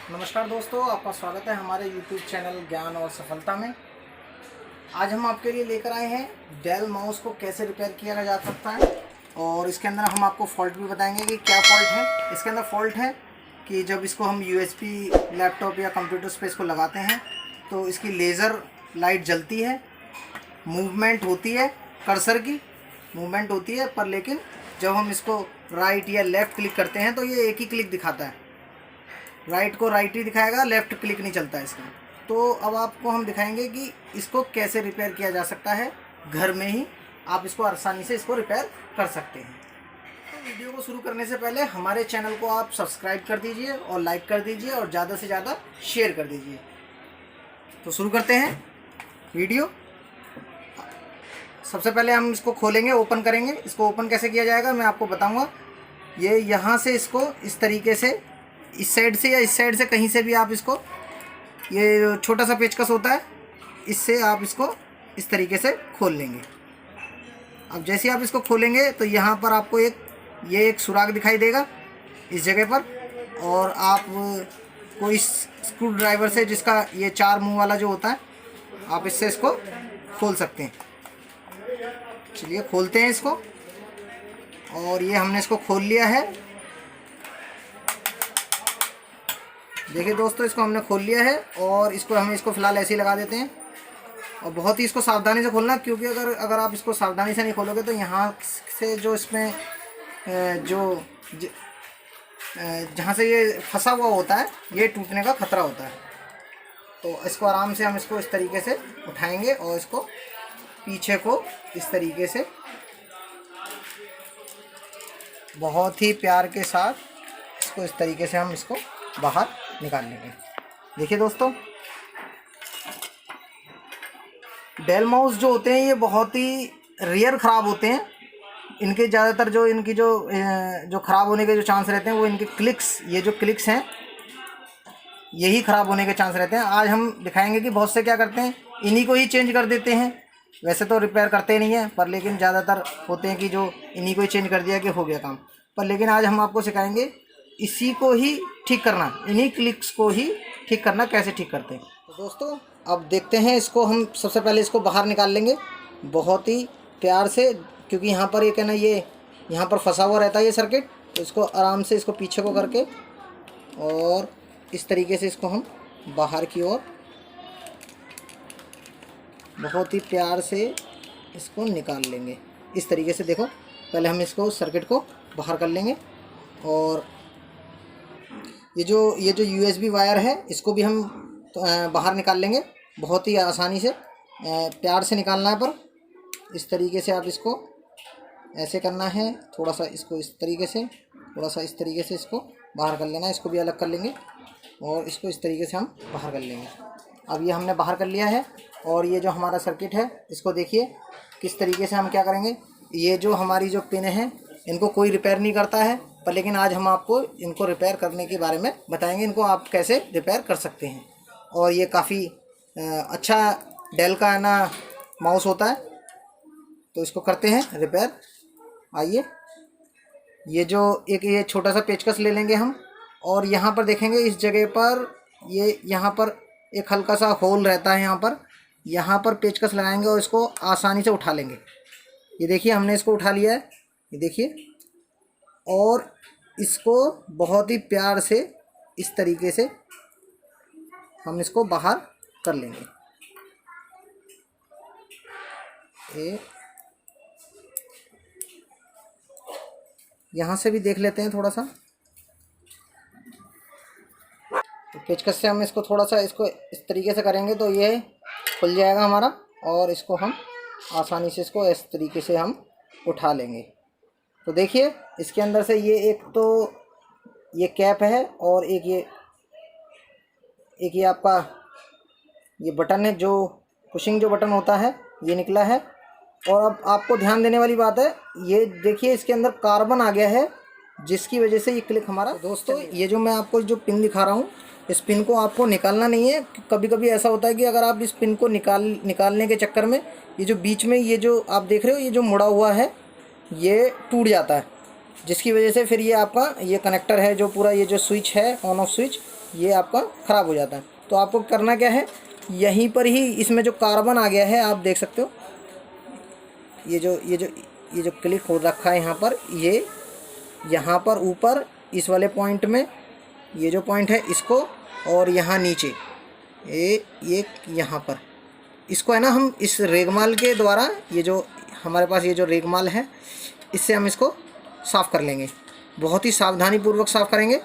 नमस्कार दोस्तों, आपका स्वागत है हमारे YouTube चैनल ज्ञान और सफलता में। आज हम आपके लिए लेकर आए हैं डेल माउस को कैसे रिपेयर किया जा सकता है, और इसके अंदर हम आपको फॉल्ट भी बताएंगे कि क्या फॉल्ट है। इसके अंदर फॉल्ट है कि जब इसको हम USB लैपटॉप या कंप्यूटर पे इसको लगाते हैं तो इसकी लेज़र लाइट जलती है, मूवमेंट होती है, कर्सर की मूवमेंट होती है, पर लेकिन जब हम इसको राइट या लेफ़्ट क्लिक करते हैं तो ये एक ही क्लिक दिखाता है। राइट को राइट ही दिखाएगा, लेफ़्ट क्लिक नहीं चलता है इसका। तो अब आपको हम दिखाएंगे कि इसको कैसे रिपेयर किया जा सकता है। घर में ही आप इसको आसानी से इसको रिपेयर कर सकते हैं। तो वीडियो को शुरू करने से पहले हमारे चैनल को आप सब्सक्राइब कर दीजिए और लाइक कर दीजिए और ज़्यादा से ज़्यादा शेयर कर दीजिए। तो शुरू करते हैं वीडियो। सबसे पहले हम इसको खोलेंगे, ओपन करेंगे। इसको ओपन कैसे किया जाएगा मैं आपको बताऊँगा। ये यहाँ से इसको इस तरीके से, इस साइड से या इस साइड से कहीं से भी आप इसको, ये छोटा सा पेचकस होता है, इससे आप इसको इस तरीके से खोल लेंगे। अब जैसे आप इसको खोलेंगे तो यहाँ पर आपको ये एक सुराख दिखाई देगा इस जगह पर, और आप कोई स्क्रू ड्राइवर से, जिसका ये 4 मुंह वाला जो होता है, आप इससे इसको खोल सकते हैं। चलिए खोलते हैं इसको। और ये हमने इसको खोल लिया है। देखिए दोस्तों, इसको हमने खोल लिया है और इसको फ़िलहाल ऐसे ही लगा देते हैं। और बहुत ही इसको सावधानी से खोलना, क्योंकि अगर आप इसको सावधानी से नहीं खोलोगे तो यहाँ से जो इसमें जहाँ से ये फंसा हुआ होता है, ये टूटने का खतरा होता है। तो इसको आराम से हम इसको इस तरीके से उठाएंगे और इसको पीछे को इस तरीके से बहुत ही प्यार के साथ इसको इस तरीके से हम इसको बाहर निकाल लेंगे। देखिए दोस्तों, डेल माउस जो होते हैं ये बहुत ही रेयर ख़राब होते हैं। इनके ज़्यादातर जो ख़राब होने के जो चांस रहते हैं वो इनके क्लिक्स, ये जो क्लिक्स हैं यही ख़राब होने के चांस रहते हैं। आज हम दिखाएंगे कि बहुत से क्या करते हैं, इन्हीं को ही चेंज कर देते हैं। वैसे तो रिपेयर करते नहीं हैं, पर लेकिन ज़्यादातर होते हैं कि जो इन्हीं को ही चेंज कर दिया कि हो गया काम। पर लेकिन आज हम आपको सिखाएंगे इसी को ही ठीक करना, इन्हीं क्लिक्स को ही ठीक करना, कैसे ठीक करते हैं। तो दोस्तों अब देखते हैं। इसको हम सबसे पहले इसको बाहर निकाल लेंगे बहुत ही प्यार से, क्योंकि यहाँ पर एक है ना, ये यहाँ पर फंसा हुआ रहता है ये सर्किट। तो इसको आराम से इसको पीछे को करके और इस तरीके से इसको हम बाहर की ओर बहुत ही प्यार से इसको निकाल लेंगे इस तरीके से। देखो, पहले हम इसको सर्किट को बाहर कर लेंगे, और ये जो USB वायर है इसको भी हम बाहर निकाल लेंगे बहुत ही आसानी से। प्यार से निकालना है, पर इस तरीके से आप इसको ऐसे करना है, थोड़ा सा इसको इस तरीके से, थोड़ा सा इस तरीके से इसको बाहर कर लेना है। इसको भी अलग कर लेंगे और इसको इस तरीके से हम बाहर कर लेंगे। अब ये हमने बाहर कर लिया है। और ये जो हमारा सर्किट है, इसको देखिए किस तरीके से हम क्या करेंगे। ये जो हमारी जो पिन है, इनको कोई रिपेयर नहीं करता है, पर लेकिन आज हम आपको इनको रिपेयर करने के बारे में बताएंगे, इनको आप कैसे रिपेयर कर सकते हैं। और ये काफ़ी अच्छा डेल का है ना माउस होता है। तो इसको करते हैं रिपेयर। आइए, ये छोटा सा पेचकस ले लेंगे हम, और यहाँ पर देखेंगे इस जगह पर, यहाँ पर एक हल्का सा होल रहता है। यहाँ पर पेचकस लगाएंगे और इसको आसानी से उठा लेंगे। ये देखिए, हमने इसको उठा लिया है, ये देखिए। और इसको बहुत ही प्यार से इस तरीके से हम इसको बाहर कर लेंगे। यहाँ से भी देख लेते हैं थोड़ा सा। तो पेचकस से हम इसको थोड़ा सा इसको इस तरीके से करेंगे तो ये खुल जाएगा हमारा, और इसको हम आसानी से इसको इस तरीके से हम उठा लेंगे। तो देखिए, इसके अंदर से एक तो ये कैप है, और एक ये आपका ये बटन है, जो पुशिंग जो बटन होता है, ये निकला है। और अब आपको ध्यान देने वाली बात है, ये देखिए इसके अंदर कार्बन आ गया है, जिसकी वजह से ये क्लिक हमारा। दोस्तों, ये जो मैं आपको जो पिन दिखा रहा हूँ, इस पिन को आपको निकालना नहीं है। कभी कभी ऐसा होता है कि अगर आप इस पिन को निकालने के चक्कर में ये जो बीच में ये जो आप देख रहे हो, ये जो मुड़ा हुआ है, ये टूट जाता है। जिसकी वजह से फिर ये आपका ये कनेक्टर है जो पूरा ये जो स्विच है ऑन ऑफ स्विच ये आपका ख़राब हो जाता है। तो आपको करना क्या है, यहीं पर ही इसमें जो कार्बन आ गया है आप देख सकते हो, ये जो क्लिक हो रखा है यहाँ पर, ये यहाँ पर ऊपर इस वाले पॉइंट में, ये जो पॉइंट है इसको, और यहाँ नीचे ये यहाँ पर, इसको है ना हम इस रेगमाल के द्वारा, ये जो हमारे पास ये जो रेगमाल है इससे हम इसको साफ़ कर लेंगे। बहुत ही सावधानी पूर्वक साफ़ करेंगे।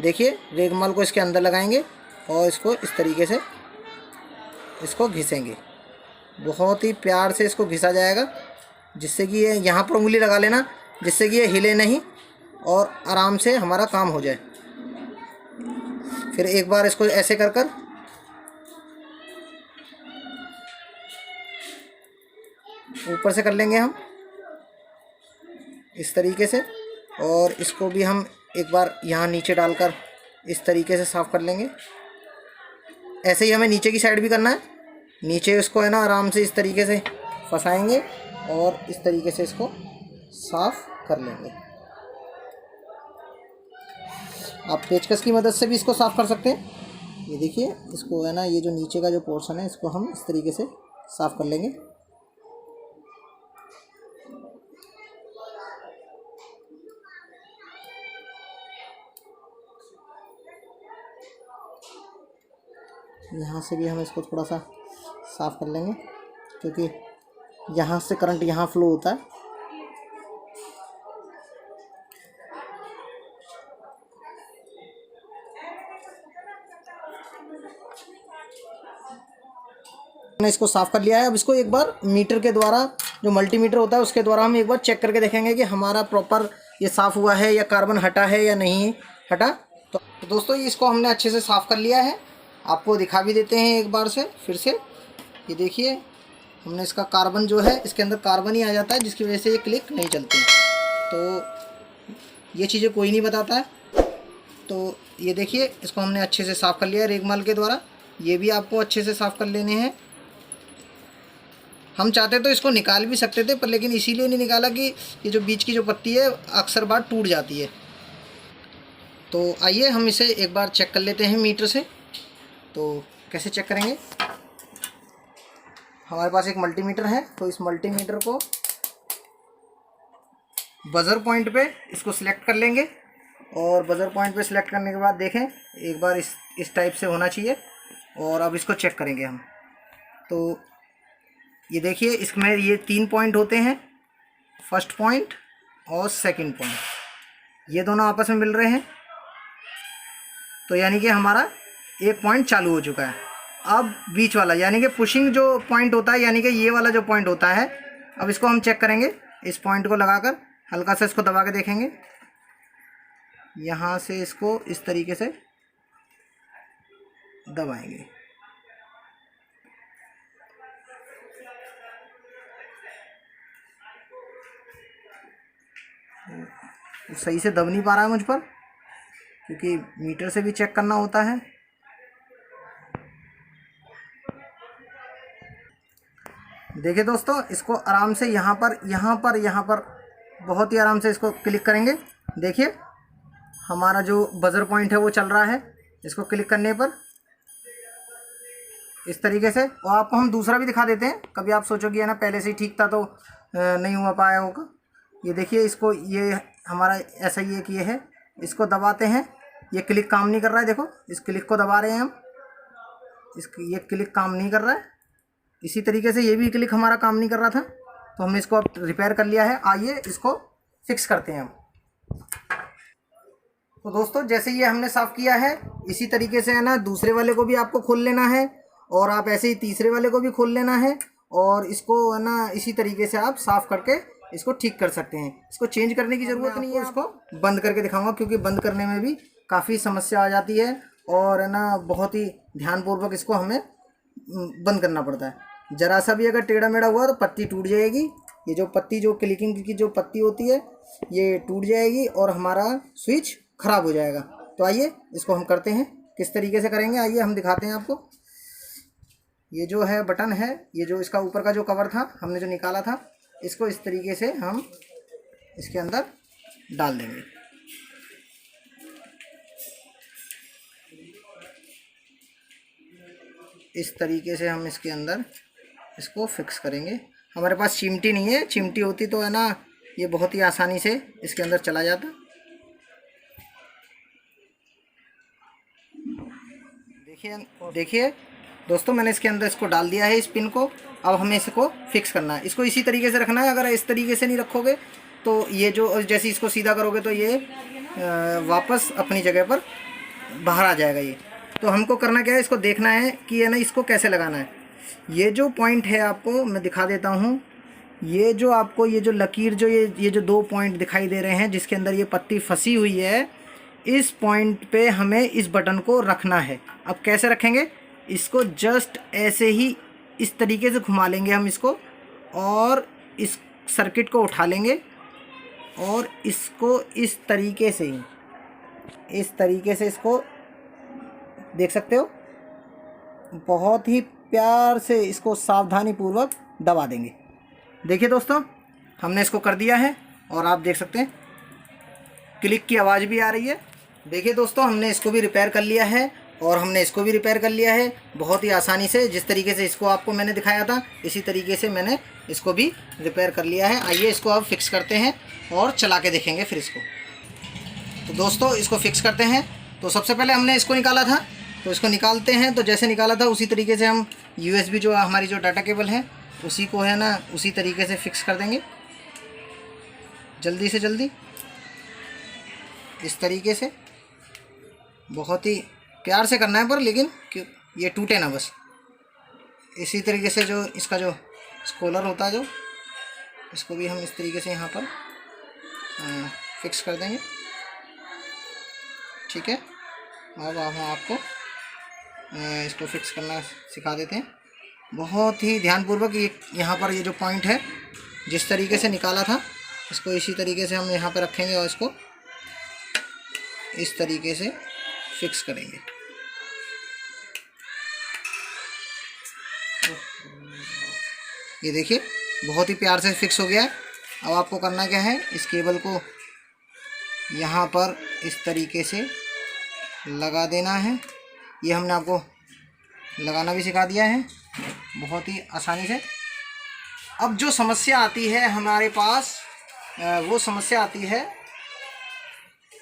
देखिए रेगमाल को इसके अंदर लगाएंगे और इसको इस तरीके से इसको घिसेंगे। बहुत ही प्यार से इसको घिसा जाएगा, जिससे कि ये यहाँ पर उंगली लगा लेना, जिससे कि ये हिले नहीं और आराम से हमारा काम हो जाए। फिर एक बार इसको ऐसे कर कर ऊपर से कर लेंगे हम इस तरीके से, और इसको भी हम एक बार यहाँ नीचे डालकर इस तरीके से साफ़ कर लेंगे। ऐसे ही हमें नीचे की साइड भी करना है। नीचे इसको है ना आराम से इस तरीके से फंसाएंगे और इस तरीके से इसको साफ़ कर लेंगे। आप पेचकस की मदद से भी इसको साफ़ कर सकते हैं। ये देखिए इसको है ना, ये जो नीचे का जो पोर्शन है इसको हम इस तरीके से साफ़ कर लेंगे। यहाँ से भी हम इसको थोड़ा सा साफ़ कर लेंगे, क्योंकि यहाँ से करंट यहाँ फ्लो होता है। हमने इसको साफ़ कर लिया है। अब इसको एक बार मीटर के द्वारा, जो मल्टीमीटर होता है उसके द्वारा हम एक बार चेक करके देखेंगे कि हमारा प्रॉपर ये साफ़ हुआ है या कार्बन हटा है या नहीं हटा। तो दोस्तों इसको हमने अच्छे से साफ़ कर लिया है। आपको दिखा भी देते हैं एक बार से फिर से। ये देखिए हमने इसका कार्बन जो है, इसके अंदर कार्बन ही आ जाता है, जिसकी वजह से ये क्लिक नहीं चलती। तो ये चीज़ें कोई नहीं बताता है। तो ये देखिए इसको हमने अच्छे से साफ़ कर लिया है रेगमाल के द्वारा। ये भी आपको अच्छे से साफ़ कर लेने हैं। हम चाहते तो इसको निकाल भी सकते थे, पर लेकिन इसीलिए नहीं निकाला कि ये जो बीच की जो पत्ती है अक्सर बार टूट जाती है। तो आइए हम इसे एक बार चेक कर लेते हैं मीटर से। तो कैसे चेक करेंगे, हमारे पास एक मल्टीमीटर है, तो इस मल्टीमीटर को बज़र पॉइंट पे इसको सिलेक्ट कर लेंगे, और बज़र पॉइंट पे सिलेक्ट करने के बाद देखें एक बार इस टाइप से होना चाहिए, और अब इसको चेक करेंगे हम। तो ये देखिए इसमें ये 3 पॉइंट होते हैं, फर्स्ट पॉइंट और सेकंड पॉइंट, ये दोनों आपस में मिल रहे हैं। तो यानी कि हमारा एक पॉइंट चालू हो चुका है। अब बीच वाला यानी कि पुशिंग जो पॉइंट होता है, यानी कि ये वाला जो पॉइंट होता है, अब इसको हम चेक करेंगे। इस पॉइंट को लगाकर हल्का सा इसको दबा के देखेंगे। यहाँ से इसको इस तरीके से दबाएंगे। सही से दब नहीं पा रहा है मुझ पर, क्योंकि मीटर से भी चेक करना होता है। देखिए दोस्तों इसको आराम से यहाँ पर बहुत ही आराम से इसको क्लिक करेंगे। देखिए हमारा जो बज़र पॉइंट है वो चल रहा है। इसको क्लिक करने पर इस तरीके से, और आपको हम दूसरा भी दिखा देते हैं। कभी आप सोचोगे है ना पहले से ही ठीक था तो नहीं हुआ पाया होगा। ये देखिए इसको, ये हमारा ऐसा ही एक ये है, इसको दबाते हैं, ये क्लिक काम नहीं कर रहा है। देखो इस क्लिक को दबा रहे हैं हम, ये क्लिक काम नहीं कर रहा है। इसी तरीके से ये भी क्लिक हमारा काम नहीं कर रहा था, तो हमने इसको अब रिपेयर कर लिया है। आइए इसको फिक्स करते हैं हम। तो दोस्तों जैसे ये हमने साफ़ किया है, इसी तरीके से है ना दूसरे वाले को भी आपको खोल लेना है, और आप ऐसे ही तीसरे वाले को भी खोल लेना है, और इसको है ना इसी तरीके से आप साफ़ करके इसको ठीक कर सकते हैं। इसको चेंज करने की ज़रूरत नहीं है। इसको बंद करके दिखाऊंगा, क्योंकि बंद करने में भी काफ़ी समस्या आ जाती है, और है ना बहुत ही ध्यानपूर्वक इसको हमें बंद करना पड़ता है। ज़रा सा भी अगर टेढ़ा मेढ़ा हुआ तो पत्ती टूट जाएगी। ये जो पत्ती, जो क्लिकिंग की जो पत्ती होती है, ये टूट जाएगी और हमारा स्विच ख़राब हो जाएगा। तो आइए इसको हम करते हैं, किस तरीके से करेंगे आइए हम दिखाते हैं आपको। ये जो है बटन है, ये जो इसका ऊपर का जो कवर था हमने जो निकाला था, इसको इस तरीके से हम इसके अंदर डाल देंगे। इस तरीके से हम इसके अंदर इसको फिक्स करेंगे। हमारे पास चिमटी नहीं है, चिमटी होती तो है ना ये बहुत ही आसानी से इसके अंदर चला जाता। देखिए दोस्तों, मैंने इसके अंदर इसको डाल दिया है इस पिन को। अब हमें इसको फिक्स करना है। इसको इसी तरीके से रखना है। अगर इस तरीके से नहीं रखोगे तो ये जो जैसे इसको सीधा करोगे तो ये वापस अपनी जगह पर बाहर आ जाएगा ये। तो हमको करना क्या है, इसको देखना है कि है ना इसको कैसे लगाना है। ये जो पॉइंट है आपको मैं दिखा देता हूँ। ये जो आपको ये जो लकीर जो ये जो 2 पॉइंट दिखाई दे रहे हैं जिसके अंदर ये पत्ती फंसी हुई है, इस पॉइंट पे हमें इस बटन को रखना है। अब कैसे रखेंगे, इसको जस्ट ऐसे ही इस तरीके से घुमा लेंगे हम इसको, और इस सर्किट को उठा लेंगे और इसको इस तरीके से इसको देख सकते हो, बहुत ही प्यार से इसको सावधानी पूर्वक दबा देंगे। देखिए दोस्तों, हमने इसको कर दिया है और आप देख सकते हैं क्लिक की आवाज़ भी आ रही है। देखिए दोस्तों, हमने इसको भी रिपेयर कर लिया है और हमने इसको भी रिपेयर कर लिया है बहुत ही आसानी से। जिस तरीके से इसको आपको मैंने दिखाया था इसी तरीके से मैंने इसको भी रिपेयर कर लिया है। आइए इसको अब फिक्स करते हैं और चला के देखेंगे फिर इसको। तो दोस्तों इसको फिक्स करते हैं। तो सबसे पहले हमने इसको निकाला था, तो इसको निकालते हैं। तो जैसे निकाला था उसी तरीके से हम USB जो हमारी जो डाटा केबल है उसी को है ना उसी तरीके से फिक्स कर देंगे जल्दी से जल्दी, इस तरीके से। बहुत ही प्यार से करना है पर, लेकिन ये टूटे ना बस। इसी तरीके से जो इसका जो स्कॉलर होता है जो, इसको भी हम इस तरीके से यहाँ पर फिक्स कर देंगे। ठीक है, अब हम आपको इसको फिक्स करना सिखा देते हैं बहुत ही ध्यानपूर्वक। ये यहाँ पर ये जो पॉइंट है जिस तरीके से निकाला था इसको इसी तरीके से हम यहाँ पर रखेंगे और इसको इस तरीके से फिक्स करेंगे। ये देखिए बहुत ही प्यार से फिक्स हो गया है। अब आपको करना क्या है, इस केबल को यहाँ पर इस तरीके से लगा देना है। ये हमने आपको लगाना भी सिखा दिया है बहुत ही आसानी से। अब जो समस्या आती है हमारे पास, वो समस्या आती है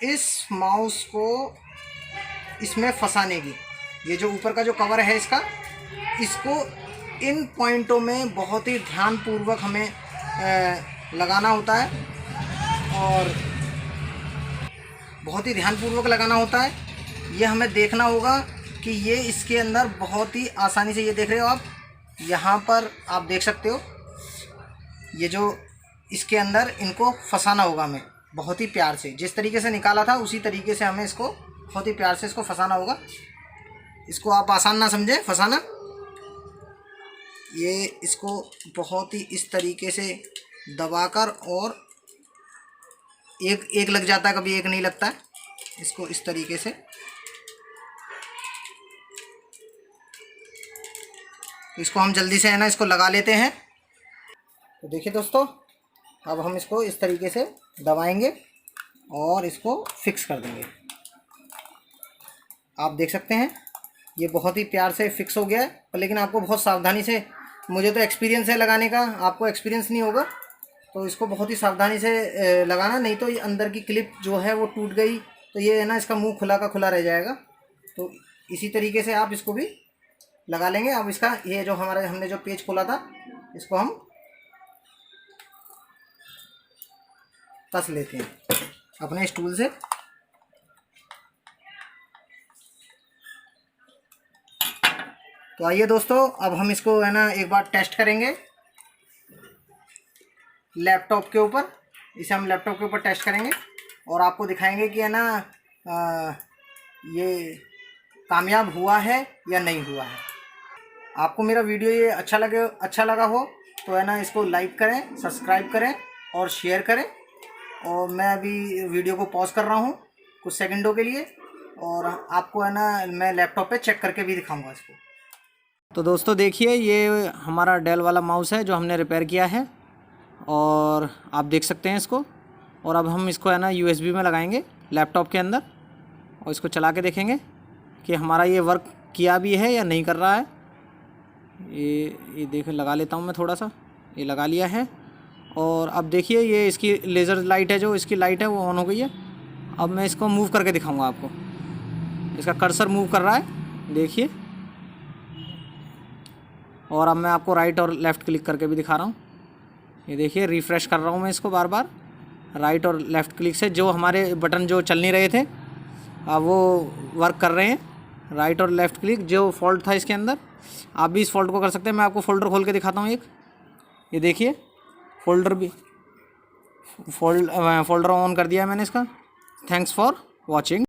इस माउस को इसमें फंसाने की। ये जो ऊपर का जो कवर है इसका, इसको इन पॉइंटों में बहुत ही ध्यानपूर्वक हमें लगाना होता है और बहुत ही ध्यानपूर्वक लगाना होता है। ये हमें देखना होगा कि ये इसके अंदर बहुत ही आसानी से, ये देख रहे हो आप, यहाँ पर आप देख सकते हो ये जो इसके अंदर इनको फंसाना होगा हमें बहुत ही प्यार से। जिस तरीके से निकाला था उसी तरीके से हमें इसको बहुत ही प्यार से इसको फंसाना होगा। इसको आप आसान ना समझें फंसाना, ये इसको बहुत ही इस तरीके से दबाकर, और एक लग जाता है कभी एक नहीं लगता है, इसको इस तरीके से। इसको हम जल्दी से है ना इसको लगा लेते हैं। तो देखिए दोस्तों, अब हम इसको इस तरीके से दबाएंगे और इसको फिक्स कर देंगे। आप देख सकते हैं ये बहुत ही प्यार से फिक्स हो गया है, पर लेकिन आपको बहुत सावधानी से, मुझे तो एक्सपीरियंस है लगाने का, आपको एक्सपीरियंस नहीं होगा, तो इसको बहुत ही सावधानी से लगाना, नहीं तो ये अंदर की क्लिप जो है वो टूट गई तो ये है ना इसका मुंह खुला का खुला रह जाएगा। तो इसी तरीके से आप इसको भी लगा लेंगे। अब इसका ये जो हमने जो पेज खोला था इसको हम कस लेते हैं अपने स्टूल से। तो आइए दोस्तों, अब हम इसको है ना एक बार टेस्ट करेंगे लैपटॉप के ऊपर। इसे हम लैपटॉप के ऊपर टेस्ट करेंगे और आपको दिखाएंगे कि है ना ये कामयाब हुआ है या नहीं हुआ है। आपको मेरा वीडियो ये अच्छा लगा हो तो है ना इसको लाइक करें, सब्सक्राइब करें और शेयर करें। और मैं अभी वीडियो को पॉज कर रहा हूँ कुछ सेकंडों के लिए, और आपको है ना मैं लैपटॉप पे चेक करके भी दिखाऊंगा इसको। तो दोस्तों देखिए, ये हमारा डेल वाला माउस है जो हमने रिपेयर किया है, और आप देख सकते हैं इसको। और अब हम इसको है ना USB में लगाएंगे लैपटॉप के अंदर और इसको चला के देखेंगे कि हमारा ये वर्क किया भी है या नहीं कर रहा है। ये देखो लगा लेता हूँ मैं थोड़ा सा, ये लगा लिया है। और अब देखिए ये इसकी लेज़र लाइट है, जो इसकी लाइट है वो ऑन हो गई है। अब मैं इसको मूव करके दिखाऊंगा आपको, इसका कर्सर मूव कर रहा है देखिए। और अब मैं आपको राइट और लेफ़्ट क्लिक करके भी दिखा रहा हूँ। ये देखिए रिफ़्रेश कर रहा हूँ मैं इसको बार बार राइट और लेफ़्ट क्लिक से। जो हमारे बटन जो चल नहीं रहे थे अब वो वर्क कर रहे हैं। राइट और लेफ़्ट क्लिक, जो फॉल्ट था इसके अंदर, आप भी इस फॉल्ट को कर सकते हैं। मैं आपको फ़ोल्डर खोल के दिखाता हूँ एक, ये देखिए फ़ोल्डर भी फ़ोल्डर ऑन कर दिया है मैंने इसका। Thanks for watching.